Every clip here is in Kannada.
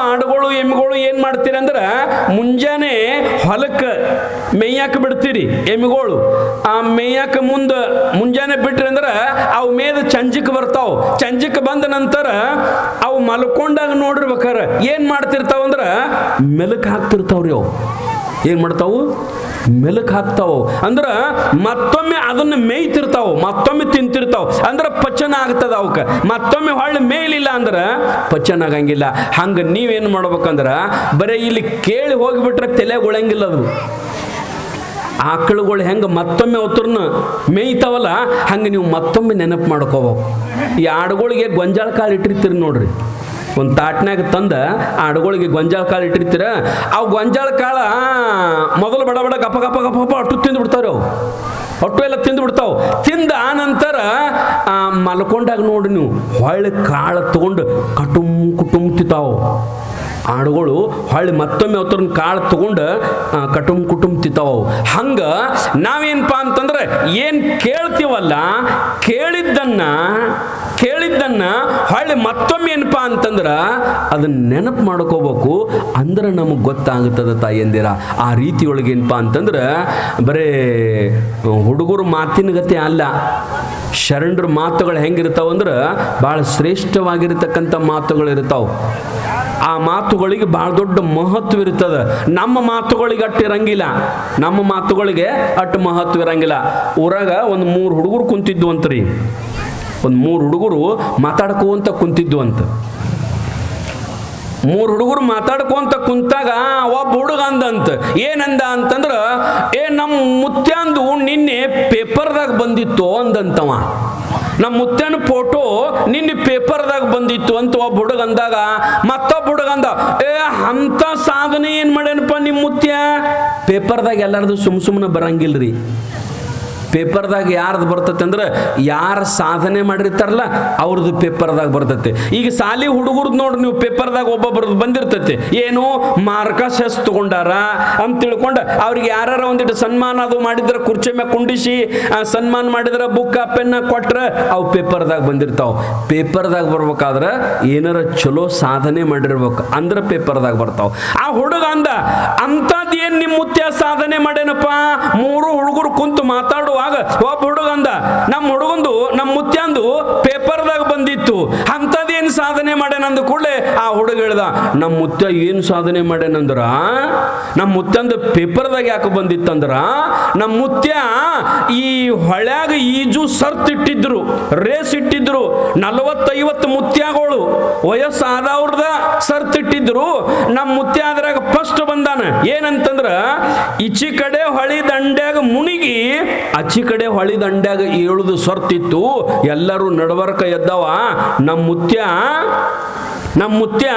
ಆಡುಗಳು ಎಮ್ಮೆಗಳು ಏನು ಮಾಡ್ತೀರಿ ಅಂದ್ರೆ ಮುಂಜಾನೆ ಹೊಲಕ್ಕೆ ಮೇಯ್ಯಾಕ ಬಿಡ್ತೀರಿ ಎಮ್ಮೆಗಳು. ಆ ಮೇಯ್ಯಾಕ ಮುಂಜಾನೆ ಬಿಟ್ರಿ ಅಂದ್ರೆ ಅವು ಮೇದ ಚಂಜಕ್ಕೆ ಬರ್ತಾವ. ಚಂಜಕ್ಕೆ ಬಂದ ನಂತರ ಅವು ಮಲ್ಕೊಂಡಾಗ ನೋಡಿರ್ಬೇಕಾರೆ ಏನು ಮಾಡ್ತಿರ್ತಾವ ಅಂದ್ರೆ ಮೆಲುಕು ಹಾಕ್ತಿರ್ತಾವ್ರಿ. ಅವು ಏನು ಮಾಡ್ತಾವು? ಮೆಲುಕು ಹಾಕ್ತಾವು. ಅಂದ್ರೆ ಮತ್ತೊಮ್ಮೆ ಅದನ್ನು ಮೇಯ್ತಿರ್ತಾವು, ಮತ್ತೊಮ್ಮೆ ತಿಂತಿರ್ತಾವು. ಅಂದ್ರೆ ಪಚನ ಆಗ್ತದ ಅವಕ್ಕೆ. ಮತ್ತೊಮ್ಮೆ ಹೊಳ್ಳಿ ಮೇಲಿಲ್ಲ ಅಂದ್ರೆ ಪಚನ ಆಗಂಗಿಲ್ಲ. ಹಂಗೆ ನೀವೇನು ಮಾಡ್ಬೇಕಂದ್ರೆ ಬರೀ ಇಲ್ಲಿ ಕೇಳಿ ಹೋಗಿಬಿಟ್ರೆ ತಲೆಗೊಳಂಗಿಲ್ಲ. ಅದು ಆಕಳುಗಳು ಹೆಂಗೆ ಮತ್ತೊಮ್ಮೆ ಅವತ್ರನ್ನ ಮೇಯ್ತಾವಲ್ಲ ಹಂಗೆ ನೀವು ಮತ್ತೊಮ್ಮೆ ನೆನಪು ಮಾಡ್ಕೋಬೇಕು. ಈ ಆಡುಗಳಿಗೆ ಗೊಂಜಾಳ ಕಾಳು ಇಟ್ಟಿರ್ತೀರಿ ನೋಡ್ರಿ, ಒಂದು ತಾಟ್ನಾಗ ತಂದ ಆಡುಗಳಿಗೆ ಗೊಂಜಾಳ ಕಾಳು ಇಟ್ಟಿರ್ತೀರ. ಅವು ಗೊಂಜಾಳ ಕಾಳ ಮೊದಲು ಬಡ ಬಡ ಗಪ ಗಪ ಗಪ ಗಪ ಅಟ್ಟು ತಿಂದು ಬಿಡ್ತಾವ್ರಿ. ಅವು ಅಟ್ಟು ಎಲ್ಲ ತಿಂದು ಬಿಡ್ತಾವೆ. ತಿಂದ ಆನಂತರ ಮಲ್ಕೊಂಡಾಗ ನೋಡಿ ನೀವು ಹೊಳ್ಳಿ ಕಾಳು ತಗೊಂಡು ಕುಟುಂಬ ತಿಂತಾವು ಆಡುಗಳು. ಹೊಳ್ಳಿ ಮತ್ತೊಮ್ಮೆ ಅವತ್ರನ್ನ ಕಾಳು ತಗೊಂಡು ಕುಟುಂಬ ತಿಂತಾವು. ಹಂಗೆ ನಾವೇನಪ್ಪ ಅಂತಂದ್ರೆ ಏನು ಕೇಳ್ತೀವಲ್ಲ ಕೇಳಿದ್ದನ್ನ ಹೊಳ್ಳಿ ಮತ್ತೊಮ್ಮೆ ಏನಪ್ಪಾ ಅಂತಂದ್ರೆ ಅದನ್ನ ನೆನಪು ಮಾಡ್ಕೋಬೇಕು. ಅಂದ್ರೆ ನಮಗೆ ಗೊತ್ತಾಗುತ್ತದೆ ತಾಯಿಯಂದಿರ. ಆ ರೀತಿಯೊಳಗೆ ಏನಪ್ಪ ಅಂತಂದ್ರೆ ಬರೇ ಹುಡುಗರು ಮಾತಿನ ಗತಿ ಅಲ್ಲ, ಶರಣರ ಮಾತುಗಳು ಹೆಂಗಿರ್ತಾವ ಅಂದ್ರೆ ಭಾಳ ಶ್ರೇಷ್ಠವಾಗಿರ್ತಕ್ಕಂಥ ಮಾತುಗಳು ಇರ್ತಾವೆ. ಆ ಮಾತುಗಳಿಗೆ ಭಾಳ ದೊಡ್ಡ ಮಹತ್ವ ಇರ್ತದೆ. ನಮ್ಮ ಮಾತುಗಳಿಗೆ ಅಟ್ಟು ಇರಂಗಿಲ್ಲ, ನಮ್ಮ ಮಾತುಗಳಿಗೆ ಅಟ್ಟು ಮಹತ್ವ ಇರಂಗಿಲ್ಲ. ಊರಾಗ ಒಂದು 3 ಹುಡುಗರು ಕುಂತಿದ್ವು ಅಂತ್ರಿ. ಒಂದು 3 ಹುಡುಗರು ಮಾತಾಡ್ಕೋಂತ ಕುಂತಿದ್ವು ಅಂತ. 3 ಹುಡುಗರು ಮಾತಾಡ್ಕೊಂತ ಕುಂತಾಗ ಒಬ್ಬ ಹುಡುಗ ಅಂದಂತ. ಏನಂದ ಅಂತಂದ್ರೆ ನಮ್ಮ ಮುತ್ಯಾಂದು ನಿನ್ನೆ ಪೇಪರ್ದಾಗ ಬಂದಿತ್ತು ಅಂದಂತವ. ನಮ್ಮ ಮುತ್ಯನ ಫೋಟೋ ನಿನ್ನೆ ಪೇಪರ್ದಾಗ ಬಂದಿತ್ತು ಅಂತ ಒಬ್ಬ ಹುಡುಗ ಅಂದಾಗ ಮತ್ತೊಬ್ಬ ಹುಡುಗ ಅಂದ, ಅಂತ ಸಾಧನೆ ಏನು ಮಾಡ್ಯಾನಪ್ಪ ನಿಮ್ಮ ಮುತ್ಯ. ಪೇಪರ್ದಾಗ ಎಲ್ಲರದು ಸುಮ್ಮನೆ ಬರಂಗಿಲ್ರಿ. ಪೇಪರ್ದಾಗ ಯಾರ್ದು ಬರ್ತೈತೆ ಅಂದ್ರೆ ಯಾರು ಸಾಧನೆ ಮಾಡಿರ್ತಾರಲ್ಲ ಅವ್ರದ್ದು ಪೇಪರ್ದಾಗ ಬರ್ತೈತೆ. ಈಗ ಸಾಲಿ ಹುಡುಗರ್ದು ನೋಡ್ರಿ ನೀವು, ಪೇಪರ್ದಾಗ ಒಬ್ಬೊಬ್ರದ್ದು ಬಂದಿರ್ತೈತೆ. ಏನು ಮಾರ್ಕಸ್ ಹೆಸ್ ತಗೊಂಡಾರ ಅಂತ ತಿಳ್ಕೊಂಡು ಅವ್ರಿಗೆ ಯಾರು ಒಂದಿಟ್ಟು ಸನ್ಮಾನ ಅದು ಮಾಡಿದ್ರೆ ಕುರ್ಚಿ ಮ್ಯಾಗ ಕುಂಡಿಸಿ ಸನ್ಮಾನ ಮಾಡಿದ್ರೆ ಬುಕ್ಕ ಪೆನ್ನ ಕೊಟ್ರೆ ಅವು ಪೇಪರ್ದಾಗ ಬಂದಿರ್ತಾವೆ. ಪೇಪರ್ದಾಗ ಬರ್ಬೇಕಾದ್ರೆ ಏನಾರ ಚಲೋ ಸಾಧನೆ ಮಾಡಿರ್ಬೇಕು ಅಂದ್ರೆ ಪೇಪರ್ದಾಗ ಬರ್ತಾವೆ. ಆ ಹುಡುಗ ಅಂದ, ಅಂಥದ್ದು ಏನು ನಿಮ್ಮ ಮುತ್ಯ ಸಾಧನೆ ಮಾಡೇನಪ್ಪ. 3 ಹುಡುಗರು ಕುಂತು ಮಾತಾಡುವಾಗ ಒಬ್ಬ ಹುಡುಗಂದ, ನಮ್ಮ ಮುತ್ಯಾಂದು ಪೇಪರ್ದಾಗ ಬಂದಿತ್ತು, ಅಂಥದ್ದೇನು ಸಾಧನೆ ಮಾಡ್ಯಾನಂದ ಕೂಡಲೇ ಆ ಹುಡುಗ ಹೇಳ್ದ, ನಮ್ಮ ಮುತ್ಯ ಏನು ಸಾಧನೆ ಮಾಡ್ಯಾನಂದ್ರ ನಮ್ಮ ಮುತ್ಯಾಂದು ಪೇಪರ್ದಾಗ ಯಾಕೆ ಬಂದಿತ್ತಂದ್ರ ನಮ್ಮ ಮುತ್ಯ ಈ ಹೊಳ್ಯಾಗ ಈಜು ಸರ್ತ್ ಇಟ್ಟಿದ್ರು, ರೇಸ್ ಇಟ್ಟಿದ್ರು. 40-50 ಮುತ್ಯಾಗಳು ವಯಸ್ಸಾದವ್ರದ ಸರ್ತ್ ಇಟ್ಟಿದ್ರು. ನಮ್ಮ ಮುತ್ಯ ಅದ್ರಾಗ ಫಸ್ಟ್ ಬಂದಾನ. ಏನಂತಂದ್ರ ಈಚಿ ಕಡೆ ಹೊಳಿ ದಂಡ್ಯಾಗ ಮುಣಿಗಿ ಆಚಿ ಕಡೆ ಹೊಳಿ ದಂಡ್ಯಾಗ ಏಳುದು ಸರ್ತಿತ್ತು. ಎಲ್ಲರೂ ನಡವರ್ಕ ಎದ್ದವ. ನಮ್ಮ ಮುತ್ಯ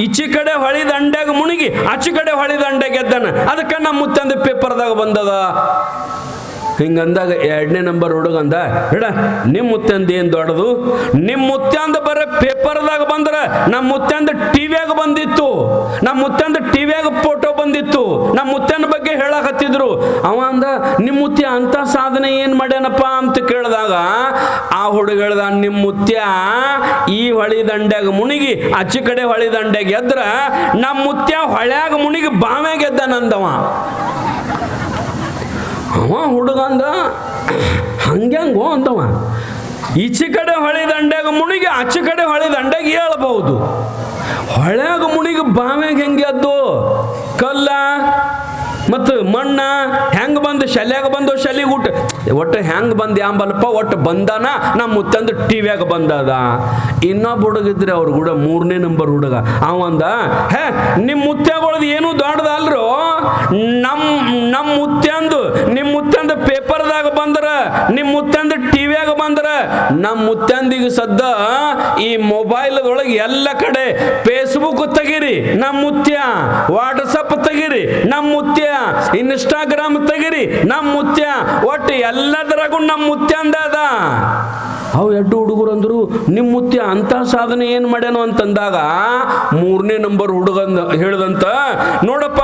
ಈಚಿ ಕಡೆ ಹೊಳಿ ದಂಡ್ಯಾಗ ಮುಣಿಗಿ ಆಚಿ ಕಡೆ ಹೊಳಿ ದಂಡ್ಯಾಗ ಎದ್ದಾನ. ಅದಕ್ಕೆ ನಮ್ಮ ಮುತ್ಯಂದ ಪೇಪರ್ದಾಗ ಬಂದದ. ಹಿಂಗಂದಾಗ 2ನೇ ನಂಬರ್ ಹುಡುಗಂದ, ಹೇಳ ನಿಮ್ಮ ಮುತ್ಯಂದ ಏನು ದೊಡ್ಡದು. ನಿಮ್ಮ ಮುತ್ಯಂದ ಬರೀ ಪೇಪರ್ದಾಗ ಬಂದ್ರೆ ನಮ್ಮ ಮುತ್ಯಂದ ಟಿವಿಯಾಗ ಬಂದಿತ್ತು, ನಮ್ಮ ಮುತ್ಯಂದ ಟಿವಿಯಾಗ ಫೋಟೋ ಬಂದಿತ್ತು, ನಮ್ಮ ಮುತ್ಯನ ಬಗ್ಗೆ ಹೇಳಕತ್ತಿದ್ರು. ಅವ ಅಂದ, ನಿಮ್ಮ ಮುತ್ಯ ಅಂತ ಸಾಧನೆ ಏನು ಮಾಡ್ಯಾನಪ್ಪ ಅಂತ ಕೇಳಿದಾಗ ಆ ಹುಡುಗ ಹೇಳ್ದ, ನಿಮ್ಮ ಮುತ್ಯ ಈ ಹೊಳಿ ದಂಡ್ಯಾಗ ಮುಣಿಗಿ ಆಚೆ ಕಡೆ ಹೊಳಿ ದಂಡ್ಯಾಗ ಎದ್ರ ನಮ್ಮ ಮುತ್ಯ ಹೊಳ್ಯಾಗ ಮುಣಿಗಿ ಬಾವ್ಯಾಗ ಎದ್ದಾನಂದವ. ಅವ ಹುಡುಗ ಅಂದ, ಹಂಗ್ಯಾಂಗೋ ಅಂತವ. ಈಚೆ ಕಡೆ ಹೊಳಿ ದಂಡ್ಯಾಗ ಮುಣಿಗಿ ಆಚೆ ಕಡೆ ಹೊಳಿ ದಂಡ್ಯಾಗ ಹೇಳ್ಬಹುದು, ಹೊಳ್ಯಾಗ ಮುಣಿಗಿ ಬಾವ್ಯಾಗ ಹೆಂಗೆ ಎದ್ದು ಕಲ್ಲ ಮತ್ತು ಮಣ್ಣ ಹೆಂಗೆ ಬಂದು ಶಲ್ಯಾಗ ಬಂದು ಶಲಿಗೆ ಊಟ ಒಟ್ಟು ಹೆಂಗೆ ಬಂದು ಯಾಂಬಲ್ಪ ಒಟ್ಟು ಬಂದಾನ. ನಮ್ಮ ಮುತ್ತಂದು ಟಿವಿಯಾಗ ಬಂದದ. ಇನ್ನೊಬ್ಬ ಹುಡುಗಿದ್ರೆ ಅವ್ರು ಕೂಡ 3ನೇ ನಂಬರ್ ಹುಡುಗ. ಅವಂದ, ನಿಮ್ಮ ಮುತ್ಯಗಳದು ಏನೂ ದೊಡ್ಡದಲ್ರು. ನಮ್ಮ ಮುತ್ಯಂದು ಪೇಪರ್ದಾಗ ಬಂದ್ರ, ನಿಮ್ಮ ಮುತ್ಯಂದು ಟಿವಿಯಾಗ ಬಂದ್ರ, ನಮ್ಮ ಮುತ್ಯಂದಿಗೆ ಸದ್ದ ಈ ಮೊಬೈಲ್ದೊಳಗೆ ಎಲ್ಲ ಕಡೆ ಫೇಸ್ಬುಕ್ ತೆಗೀರಿ ನಮ್ಮ ಮುತ್ಯ, ವಾಟ್ಸಪ್ ತೆಗೀರಿ ನಮ್ಮ ಮುತ್ಯ, ಇನ್ಸ್ಟಾಗ್ರಾಮ್ ತೆಗೀರಿ ನಮ್ಮ ಮುತ್ಯ, ಒಟ್ಟು ಎಲ್ಲದರಾಗೂ ನಮ್ಮ ಮುತ್ಯ ಅಂದದ. ಅವು 2 ಹುಡುಗರು ಅಂದ್ರು, ನಿಮ್ಮ ಮುತ್ಯ ಅಂತ ಸಾಧನೆ ಏನು ಮಾಡ್ಯಾನೋ ಅಂತಂದಾಗ 3ನೇ ನಂಬರ್ ಹುಡುಗಂದ ಹೇಳ್ದಂತ, ನೋಡಪ್ಪ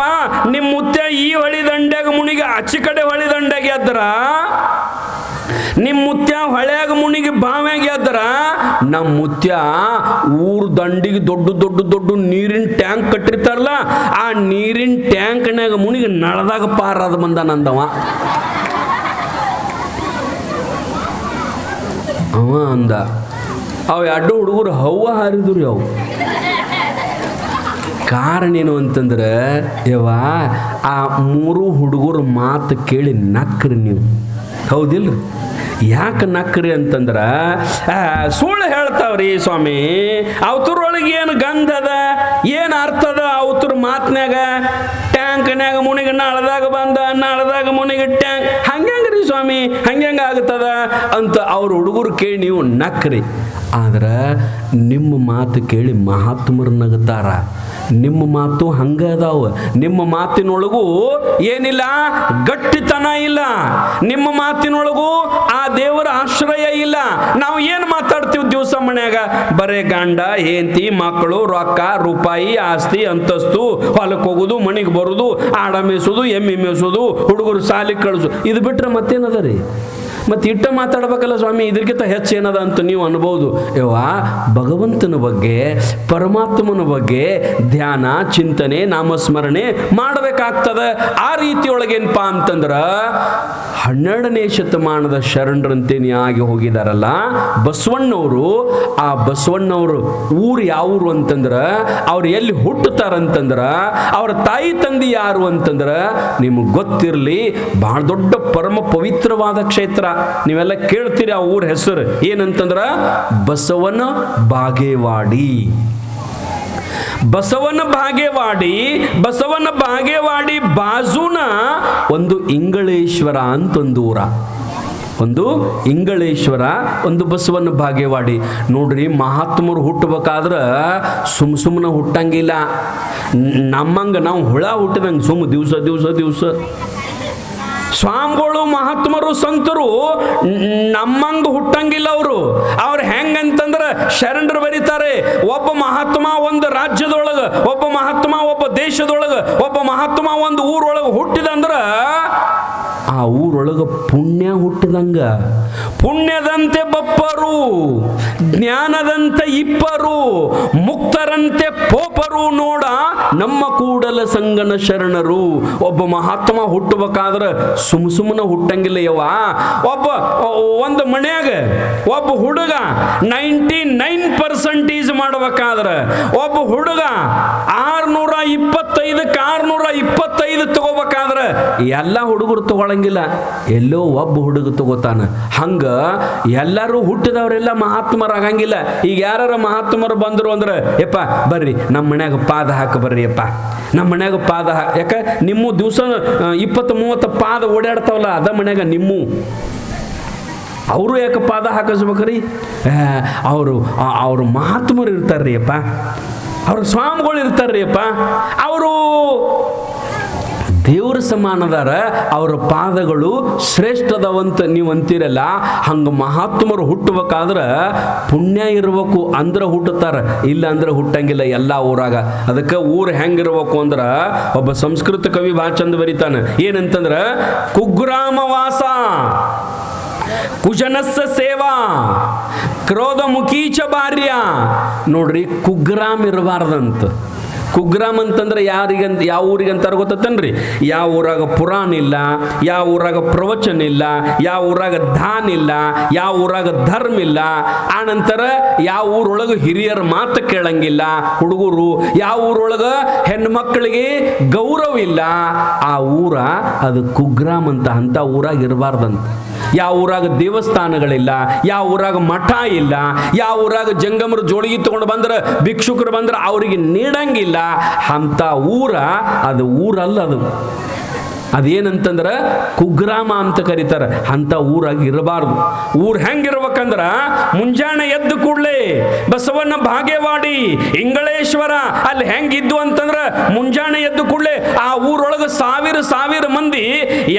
ನಿಮ್ಮ ಮುತ್ಯ ಈ ಹೊಳಿ ದಂಡ್ಯಾಗ ಮುಣಿಗೆ ಆಚೆ ಕಡೆ ಹೊಳಿ ದಂಡ್ಯಾಗ ಎದ್ರ ನಿಮ್ಮ ಮುತ್ಯ ಹೊಳ್ಯಾಗ ಮುನಿಗೆ ಬಾವ್ಯಾಗ ಎದ್ದರ ನಮ್ಮ ಮುತ್ಯ ಊರ್ ದಂಡಿಗೆ ದೊಡ್ಡ ದೊಡ್ಡ ದೊಡ್ಡ ನೀರಿನ ಟ್ಯಾಂಕ್ ಕಟ್ಟಿರ್ತಾರಲ್ಲ, ಆ ನೀರಿನ ಟ್ಯಾಂಕ್ನಾಗ ಮುನಿಗೆ ನಳದಾಗ ಪಾರಾದ ಬಂದಾನಂದವ. ಅವ ಅಂದ, ಅವು ಎರಡು ಹುಡುಗರು ಹವ್ವ ಹಾರಿದ್ರು. ಅವು ಕಾರಣ ಏನು ಅಂತಂದ್ರೆ, ಯವ್ವ ಆ ಮೂರು ಹುಡುಗರು ಮಾತು ಕೇಳಿ ನಕ್ರಿ ನೀವು, ಹೌದಿಲ್ರಿ? ಯಾಕೆ ನಕ್ರಿ ಅಂತಂದ್ರೆ, ಸುಳ್ಳು ಹೇಳ್ತಾವ್ರಿ ಸ್ವಾಮಿ, ಅವತರೊಳಗೆ ಏನು ಗಂಧ ಅದ, ಏನು ಅರ್ಥ ಅದ ಅವತರ ಮಾತನ್ಯಾಗ? ಟ್ಯಾಂಕ್ನ್ಯಾಗ ಮುನಿಗೆ ನಾಳದಾಗ ಬಂದ, ನಾಳದಾಗ ಮುನಿಗೆ ಟ್ಯಾಂಕ್, ಹಂಗ್ರಿ ಸ್ವಾಮಿ, ಹಂಗ್ಯಂಗ ಆಗ್ತದ ಅಂತ ಅವ್ರ ಹುಡುಗರು ಕೇಳಿ ನೀವು ನಕ್ರಿ. ಆದ್ರೆ ನಿಮ್ಮ ಮಾತು ಕೇಳಿ ಮಹಾತ್ಮರು ನಗುತ್ತಾರ. ನಿಮ್ಮ ಮಾತು ಹಂಗ ಅದಾವ. ನಿಮ್ಮ ಮಾತಿನೊಳಗೂ ಏನಿಲ್ಲ, ಗಟ್ಟಿತನ ಇಲ್ಲ. ನಿಮ್ಮ ಮಾತಿನೊಳಗೂ ಆ ದೇವರ ಆಶ್ರಯ ಇಲ್ಲ. ನಾವು ಏನು ಮಾತಾಡ್ತೀವಿ ದಿವಸ ಮನ್ಯಾಗ? ಬರೇ ಗಂಡ, ಹೆಂಡತಿ, ಮಕ್ಕಳು, ರೊಕ್ಕ, ರೂಪಾಯಿ, ಆಸ್ತಿ, ಅಂತಸ್ತು, ಹೊಲಕ್ಕೆ ಹೋಗೋದು, ಮನೆಗೆ ಬರೋದು, ಆಡ ಮೇಸೋದು, ಎಮ್ಮೆ ಮೇಸೋದು, ಹುಡುಗರು ಸಾಲಿಗೆ ಕಳಿಸು, ಇದು ಬಿಟ್ರೆ ಮತ್ತೇನದ ರೀ? ಮತ್ತೆ ಇಟ್ಟ ಮಾತಾಡ್ಬೇಕಲ್ಲ ಸ್ವಾಮಿ, ಇದಕ್ಕಿಂತ ಹೆಚ್ಚು ಏನದ ಅಂತ ನೀವು ಅನ್ಬೋದು. ಯವ್ವ ಭಗವಂತನ ಬಗ್ಗೆ, ಪರಮಾತ್ಮನ ಬಗ್ಗೆ ಧ್ಯಾನ, ಚಿಂತನೆ, ನಾಮಸ್ಮರಣೆ ಮಾಡಬೇಕಾಗ್ತದ. ಆ ರೀತಿಯೊಳಗೇನಪ್ಪ ಅಂತಂದ್ರ 12ನೇ ಶತಮಾನದ ಶರಣರಂತೇನೆ ಆಗಿ ಹೋಗಿದಾರಲ್ಲ ಬಸವಣ್ಣವರು. ಆ ಬಸವಣ್ಣವರು ಊರು ಯಾವ ಊರು ಅಂತಂದ್ರ, ಅವ್ರು ಎಲ್ಲಿ ಹುಟ್ಟುತ್ತಾರಂತಂದ್ರ, ಅವ್ರ ತಾಯಿ ತಂದೆ ಯಾರು ಅಂತಂದ್ರ ನಿಮಗೆ ಗೊತ್ತಿರಲಿ, ಬಹಳ ದೊಡ್ಡ ಪರಮ ಪವಿತ್ರವಾದ ಕ್ಷೇತ್ರ. ನೀವೆಲ್ಲ ಕೇಳ್ತೀರಿ ಆ ಊರ ಹೆಸರು ಏನಂತಂದ್ರ ಬಸವನ ಬಾಗೇವಾಡಿ. ಬಸವನ ಬಾಗೇವಾಡಿ, ಬಸವನ ಬಾಗೇವಾಡಿ ಬಾಜುನ ಒಂದು ಇಂಗಳೇಶ್ವರ ಅಂತ ಒಂದು ಊರ, ಒಂದು ಇಂಗಳೇಶ್ವರ, ಒಂದು ಬಸವನ ಬಾಗೇವಾಡಿ. ನೋಡ್ರಿ, ಮಹಾತ್ಮರು ಹುಟ್ಟಬೇಕಾದ್ರ ಸುಮ್ಮನೆ ಹುಟ್ಟಂಗಿಲ್ಲ. ನಮ್ಮಂಗ ನಾವು ಹುಳ ಹುಟ್ಟಿದಂಗೆ ಸುಮ್ಮ ದಿವಸ ದಿವಸ ದಿವಸ. ಸ್ವಾಮಿಗಳು, ಮಹಾತ್ಮರು, ಸಂತರು ನಮ್ಮಂಗ ಹುಟ್ಟಂಗಿಲ್ಲ. ಅವ್ರು ಹೆಂಗಂತಂದ್ರೆ ಶರಣರು ಬರೀತಾರೆ, ಒಬ್ಬ ಮಹಾತ್ಮ ಒಂದು ರಾಜ್ಯದೊಳಗೆ, ಒಬ್ಬ ಮಹಾತ್ಮ ಒಬ್ಬ ದೇಶದೊಳಗೆ, ಒಬ್ಬ ಮಹಾತ್ಮ ಒಂದು ಊರೊಳಗೆ ಹುಟ್ಟಿದಂದ್ರ ಆ ಊರೊಳಗೆ ಪುಣ್ಯ ಹುಟ್ಟಿದಂಗ. ಪುಣ್ಯದಂತೆ ಬಪ್ಪರು, ಜ್ಞಾನದಂತೆ ಇಪ್ಪರು, ಮುಕ್ತರಂತೆ ಪೋಪರು ನೋಡ ನಮ್ಮ ಕೂಡಲ ಸಂಗನ ಶರಣರು. ಒಬ್ಬ ಮಹಾತ್ಮ ಹುಟ್ಟಬೇಕಾದ್ರೆ ಸುಮ್ಮನೆ ಹುಟ್ಟಂಗಿಲ್ಲ ಯವ್ವ. ಒಂದು ಮನ್ಯಾಗ ಒಬ್ಬ ಹುಡುಗ 99% ಮಾಡಬೇಕಾದ್ರೆ, ಒಬ್ಬ ಹುಡುಗ 625ಕ್ಕೆ 625 ತಗೋಬೇಕಾದ್ರೆ ಎಲ್ಲ ಹುಡುಗರು ತಗೊಳಂಗಿಲ್ಲ, ಎಲ್ಲೋ ಒಬ್ಬ ಹುಡುಗ ತಗೋತಾನ. ಹಂಗ ಎಲ್ಲರೂ ಹುಟ್ಟಿದವರೆಲ್ಲ ಮಹಾತ್ಮರಾಗಂಗಿಲ್ಲ. ಈಗ ಯಾರ ಮಹಾತ್ಮರು ಬಂದ್ರು ಅಂದ್ರೆ, ಯಪ್ಪ ಬರ್ರಿ ನಮ್ಮ ಮನ್ಯಾಗ ಪಾದ ಹಾಕ ಬರ್ರಿ ಯಪ್ಪ, ನಮ್ಮ ಮನ್ಯಾಗ ಪಾದ ಯಾಕ ನಿಮ್ಮ ದಿವಸ 20-30 ಪಾದ ಓಡಾಡ್ತಾವಲ್ಲ, ಅದ ಮನ್ಯಾಗ ನಿಮ್ಮ ಅವರು ಯಾಕೆ ಪಾದ ಹಾಕಿಸ್ಬೇಕ್ರಿ? ಅವರು ಮಹಾತ್ಮರು ಇರ್ತಾರ್ರಿ ಅಪ್ಪ, ಅವ್ರ ಸ್ವಾಮಿಗಳು ಇರ್ತಾರ್ರಿ ಅಪ್ಪ, ಅವರು ದೇವ್ರ ಸಮಾನದಾರ, ಅವರ ಪಾದಗಳು ಶ್ರೇಷ್ಠದವಂತ ನೀವು ಅಂತೀರಲ್ಲ. ಹಂಗ ಮಹಾತ್ಮರು ಹುಟ್ಟಬೇಕಾದ್ರೆ ಪುಣ್ಯ ಇರ್ಬೇಕು ಅಂದ್ರೆ ಹುಟ್ಟುತ್ತಾರ, ಇಲ್ಲ ಅಂದ್ರೆ ಹುಟ್ಟಂಗಿಲ್ಲ ಎಲ್ಲ ಊರಾಗ. ಅದಕ್ಕೆ ಊರು ಹೆಂಗಿರ್ಬೇಕು ಅಂದ್ರ, ಒಬ್ಬ ಸಂಸ್ಕೃತ ಕವಿ ಭಾಳ ಚಂದ ಬರೀತಾನೆ. ಏನಂತಂದ್ರ, ಕುಗ್ರಾಮ ವಾಸ ಕುಜನಸ್ಸ ಸೇವಾ ಕ್ರೋಧ ಮುಖೀಚ ಭಾರ್ಯ. ನೋಡ್ರಿ, ಕುಗ್ರಾಮ್ ಇರಬಾರ್ದಂತ. ಕುಗ್ರಾಮ್ ಅಂತಂದ್ರೆ ಯಾರಿಗಂತ, ಯಾವ ಊರಿಗಂತಾರ ಗೊತ್ತನ್ರಿ? ಯಾವ ಊರಾಗ ಪುರಾಣ ಇಲ್ಲ, ಯಾವ ಊರಾಗ ಪ್ರವಚನ ಇಲ್ಲ, ಯಾವ ಊರಾಗ ದಾನ ಇಲ್ಲ, ಯಾವ ಊರಾಗ ಧರ್ಮ ಇಲ್ಲ. ಆನಂತರ ಯಾವ ಊರೊಳಗೆ ಹಿರಿಯರ ಮಾತು ಕೇಳಂಗಿಲ್ಲ ಹುಡುಗರು, ಯಾವ ಊರೊಳಗ ಹೆಣ್ಣು ಮಕ್ಕಳಿಗೆ ಗೌರವ ಇಲ್ಲ, ಆ ಊರ ಅದು ಕುಗ್ರಾಮ್ ಅಂತ ಊರಾಗ ಇರಬಾರ್ದಂತ. ಯಾವ ಊರಾಗ ದೇವಸ್ಥಾನಗಳಿಲ್ಲ, ಯಾವ ಊರಾಗ ಮಠ ಇಲ್ಲ, ಯಾವ ಊರಾಗ ಜಂಗಮರು ಜೋಳಿಗೆ ತಗೊಂಡು ಬಂದ್ರೆ, ಭಿಕ್ಷುಕರು ಬಂದ್ರೆ ಅವರಿಗೆ ನೀಡಂಗಿಲ್ಲ, ಅಂತ ಊರ ಅದು ಊರಲ್ಲ. ಅದೇನಂತಂದ್ರ ಕುಗ್ರಾಮ ಅಂತ ಕರೀತಾರ. ಅಂತ ಊರಾಗಿ ಇರಬಾರ್ದು. ಊರ್ ಹೆಂಗಿರ್ಬೇಕಂದ್ರ, ಮುಂಜಾನೆ ಎದ್ದು ಕೂಡ್ಲೆ ಬಸವಣ್ಣ ಬಾಗೇವಾಡಿ, ಇಂಗಳೇಶ್ವರ ಅಲ್ಲಿ ಹೆಂಗಿದ್ದು ಅಂತಂದ್ರ, ಮುಂಜಾನೆ ಎದ್ದು ಕೂಡ್ಲೆ ಆ ಊರೊಳಗೆ ಸಾವಿರ ಮಂದಿ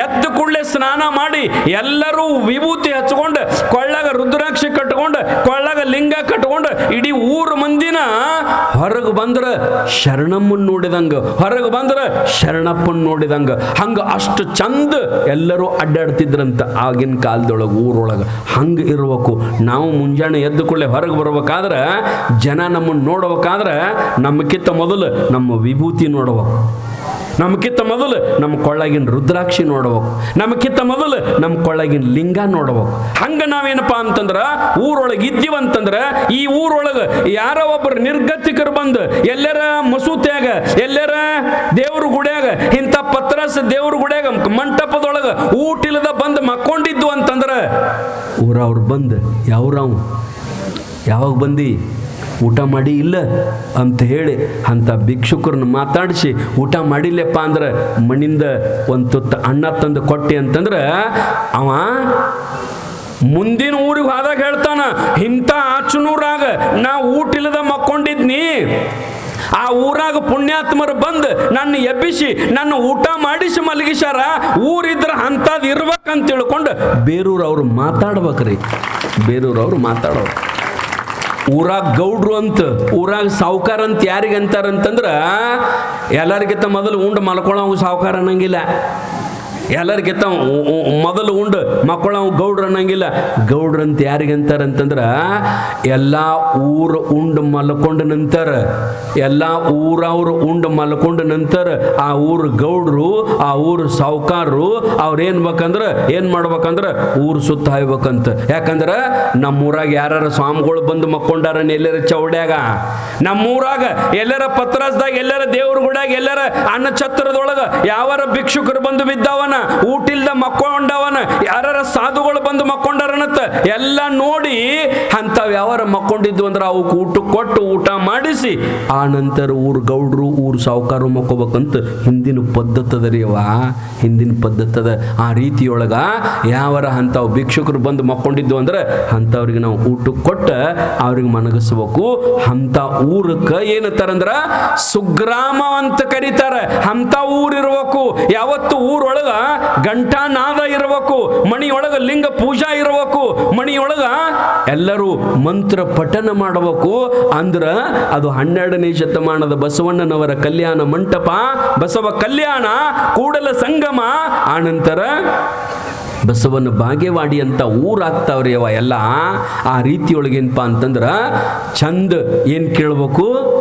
ಎದ್ದು ಕೂಡ್ಲೆ ಸ್ನಾನ ಮಾಡಿ ಎಲ್ಲರೂ ವಿಭೂತಿ ಹಚ್ಕೊಂಡು, ಕೊಳ್ಳಾಗ ರುದ್ರಾಕ್ಷಿ ಕಟ್ಕೊಂಡು, ಕೊಳ್ಳಾಗ ಲಿಂಗ ಕಟ್ಕೊಂಡು ತಗೊಂಡು ಇಡೀ ಊರು ಮಂದಿನ ಹೊರಗೆ ಬಂದ್ರ ಶರಣಮ್ಮನ್ ನೋಡಿದಂಗ, ಹೊರಗೆ ಬಂದ್ರ ಶರಣಪ್ಪನ್ ನೋಡಿದಂಗ, ಹಂಗ ಅಷ್ಟು ಚಂದ ಎಲ್ಲರೂ ಅಡ್ಡಾಡ್ತಿದ್ರಂತ ಆಗಿನ ಕಾಲದೊಳಗೆ ಊರೊಳಗೆ. ಹಂಗೆ ಇರ್ಬೇಕು ನಾವು. ಮುಂಜಾನೆ ಎದ್ದು ಕೂಡಲೇ ಹೊರಗೆ ಬರ್ಬೇಕಾದ್ರೆ ಜನ ನಮ್ಮನ್ನು ನೋಡ್ಬೇಕಾದ್ರೆ ನಮ್ಮಕ್ಕಿಂತ ಮೊದಲು ನಮ್ಮ ವಿಭೂತಿ ನೋಡ್ಬೇಕು, ನಮ್ಗಿಂತ ಮೊದಲು ನಮ್ಮ ಕೊಳ್ಳಾಗಿನ ರುದ್ರಾಕ್ಷಿ ನೋಡ್ಬೇಕು, ನಮ್ಗಿಂತ ಮೊದಲು ನಮ್ಮ ಕೊಳ್ಳಾಗಿನ ಲಿಂಗ ನೋಡ್ಬೇಕು. ಹಂಗ ನಾವೇನಪ್ಪಾ ಅಂತಂದ್ರ ಊರೊಳಗೆ ಇದ್ದೀವಂತಂದ್ರ ಈ ಊರೊಳಗೆ ಯಾರೋ ಒಬ್ಬರು ನಿರ್ಗತಿಕರು ಬಂದು ಎಲ್ಲರ ಮಸೂತ್ಯಾಗ, ಎಲ್ಲರ ದೇವ್ರ ಗುಡ್ಯಾಗ, ಇಂಥ ಪತ್ರಾಸ ದೇವ್ರ ಗುಡ್ಯಾಗ ಮಂಟಪದೊಳಗೆ ಊಟಿಲ್ಲದ ಬಂದು ಮಕ್ಕೊಂಡಿದ್ದು ಅಂತಂದ್ರ ಊರವ್ರು ಬಂದು ಯಾವ್ರಾವು ಯಾವಾಗ ಬಂದು ಊಟ ಮಾಡಿ ಇಲ್ಲ ಅಂತ ಹೇಳಿ ಅಂಥ ಭಿಕ್ಷುಕರನ್ನ ಮಾತಾಡಿಸಿ ಊಟ ಮಾಡಿಲ್ಲಪ್ಪ ಅಂದ್ರೆ ಮಣ್ಣಿಂದ ಒಂದು ತುತ್ತ ಅನ್ನ ತಂದು ಕೊಟ್ಟೆ ಅಂತಂದ್ರೆ ಅವ ಮುಂದಿನ ಊರಿಗೆ ಹೋದಾಗ ಹೇಳ್ತಾನ, ಇಂಥ ಆಚನೂರಾಗ ನಾ ಊಟ ಇಲ್ಲದ ಮಕ್ಕೊಂಡಿದ್ನಿ, ಆ ಊರಾಗ ಪುಣ್ಯಾತ್ಮರು ಬಂದು ನನ್ನ ಎಬ್ಬಿಸಿ ನನ್ನ ಊಟ ಮಾಡಿಸಿ ಮಲಗಿಸಾರ, ಊರಿದ್ರ ಅಂಥದ್ದು ಇರ್ಬೇಕಂತ ತಿಳ್ಕೊಂಡು ಬೇರೂರವ್ರು ಮಾತಾಡ್ಬೇಕ್ರಿ. ಬೇರೂರವ್ರು ಮಾತಾಡೋರು. ಊರಾಗ ಗೌಡ್ರು ಅಂತ, ಊರಾಗ ಸಾವುಕಾರ ಅಂತ ಯಾರಿಗೆ ಅಂತಾರಂತಂದ್ರ ಎಲ್ಲರಿಗಿಂತ ಮೊದಲು ಉಂಡು ಮಲ್ಕೊಳ್ಳೋ ಸಾವುಕಾರ ಅನ್ನಂಗಿಲ್ಲ, ಎಲ್ಲರಿಗಿಂತ ಮೊದಲು ಉಂಡು ಮಕ್ಕಳು ಗೌಡ್ರು ಅನ್ನಂಗಿಲ್ಲ. ಗೌಡ್ರಂತ ಯಾರಿಗೆ ಅಂತಾರಂತಂದ್ರ ಎಲ್ಲ ಊರು ಉಂಡು ಮಲ್ಕೊಂಡ ನಂತರ, ಎಲ್ಲ ಊರವ್ರು ಉಂಡು ಮಲ್ಕೊಂಡ ನಂತರ ಆ ಊರು ಗೌಡ್ರು, ಆ ಊರು ಸಾವುಕಾರರು ಅವ್ರು ಏನು ಮಾಡ್ಬೇಕಂದ್ರೆ ಊರು ಸುತ್ತ ಹಾಯ್ಬೇಕಂತ. ಯಾಕಂದ್ರೆ ನಮ್ಮೂರಾಗ ಯಾರು ಸ್ವಾಮಿಗಳು ಬಂದು ಮಕ್ಕೊಂಡಾರ ಎಲ್ಲರ ಚೌಡ್ಯಾಗ, ನಮ್ಮೂರಾಗ ಎಲ್ಲರ ಪತ್ರಾಸದಾಗ, ಎಲ್ಲರ ದೇವ್ರ ಗುಡ್ಯಾಗ, ಎಲ್ಲರ ಅನ್ನ ಛತ್ರದೊಳಗ ಯಾವರ ಭಿಕ್ಷುಕರು ಬಂದು ಬಿದ್ದವನ, ಊಟಿಲ್ದ ಮಕ್ಕೊಂಡವನ, ಯಾರ ಸಾಧುಗಳು ಬಂದು ಮಕ್ಕೊಂಡಾರನತ್ತ ಎಲ್ಲ ನೋಡಿ ಅಂಥವ್ ಯಾವಾರ ಮಕ್ಕೊಂಡಿದ್ವು ಅಂದ್ರೆ ಅವಕ್ಕೆ ಊಟ ಕೊಟ್ಟು ಊಟ ಮಾಡಿಸಿ ಆ ನಂತರ ಊರು ಗೌಡ್ರು ಊರು ಸಾವುಕಾರು ಮಕ್ಕೋಬೇಕಂತ ಹಿಂದಿನ ಪದ್ಧತದ ರೀ ಅವ, ಹಿಂದಿನ ಪದ್ಧತದ. ಆ ರೀತಿಯೊಳಗ ಯಾವರ ಅಂಥವು ಭಿಕ್ಷುಕರು ಬಂದು ಮಕ್ಕೊಂಡಿದ್ವು ಅಂದ್ರೆ ಅಂಥವ್ರಿಗೆ ನಾವು ಊಟ ಕೊಟ್ಟು ಅವ್ರಿಗೆ ಮನಗಿಸ್ಬೇಕು. ಅಂಥ ಊರಕ್ಕೆ ಏನಂತಾರಂದ್ರ ಸುಗ್ರಾಮ ಅಂತ ಕರೀತಾರೆ. ಅಂಥ ಊರಿರ್ಬೇಕು. ಯಾವತ್ತು ಊರೊಳಗ ಘಂಟಾನಾದ ಇರಬೇಕು, ಮಣಿಯೊಳಗ ಲಿಂಗ ಪೂಜಾ ಇರಬೇಕು, ಮಣಿಯೊಳಗ ಎಲ್ಲರೂ ಮಂತ್ರ ಪಠನ ಮಾಡಬೇಕು. ಅಂದ್ರ ಅದು 12ನೇ ಶತಮಾನದ ಬಸವಣ್ಣನವರ ಕಲ್ಯಾಣ ಮಂಟಪ, ಬಸವ ಕಲ್ಯಾಣ, ಕೂಡಲ ಸಂಗಮ, ಆನಂತರ ಬಸವನ ಬಾಗೇವಾಡಿ ಅಂತ ಊರಾಗ್ತಾವ್ರಿ ಅವ ಎಲ್ಲ. ಆ ರೀತಿಯೊಳಗೇನಪ್ಪ ಅಂತಂದ್ರ ಚಂದ ಏನ್ ಕೇಳ್ಬೇಕು,